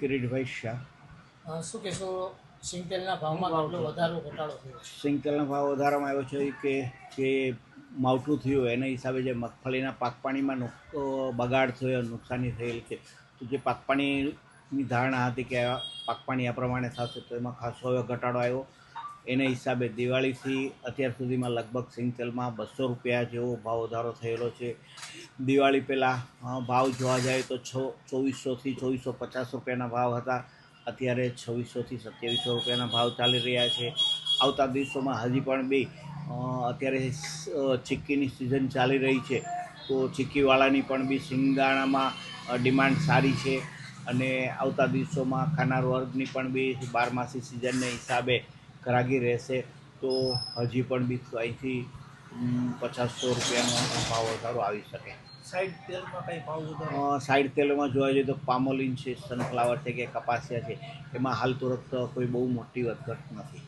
કિરીટભાઈ શાહ. શું કહેશો, સિંગતેલના ભાવમાં કેટલો વધારો ઘટાડો થયો? સિંગતેલનો ભાવ વધારવામાં આવ્યો છે કે જે માવઠું થયું એના હિસાબે જે મગફળીના પાક પાણીમાં બગાડ થયો, નુકસાની થયેલ છે. તો જે પાક પાણીની ધારણા હતી કે પાક પાણી આ પ્રમાણે થશે તો એમાં ખાસો એવો ઘટાડો આવ્યો. એના હિસાબે દિવાળીથી અત્યાર સુધીમાં લગભગ સિંગતેલમાં 200 રૂપિયા જેવો ભાવ વધારો થયેલો છે. દિવાળી પહેલાં ભાવ જોવા જાય તો 2400થી 2450 રૂપિયાના ભાવ હતા. અત્યારે 2600થી 2700 રૂપિયાના ભાવ ચાલી રહ્યા છે. આવતા દિવસોમાં હજી પણ અત્યારે ચીક્કીની સિઝન ચાલી રહી છે તો ચીક્કીવાળાની પણ સિંગદાણામાં ડિમાન્ડ સારી છે અને આવતા દિવસોમાં ખાનાર વર્ગની પણ બારમાસી સિઝનને હિસાબે ઘરાકી રહેશે તો હજી પણ અહીંથી 50-100 રૂપિયાનો ભાવ વધારો આવી શકે. સાઈડ તેલમાં કંઈ ભાવ વધારો? સાઈડ તેલમાં જોવા જઈએ તો પામોલિન છે, સનફ્લાવર છે કે કપાસિયા છે, એમાં હાલ તુરંત કોઈ બહુ મોટી વધઘટ નથી.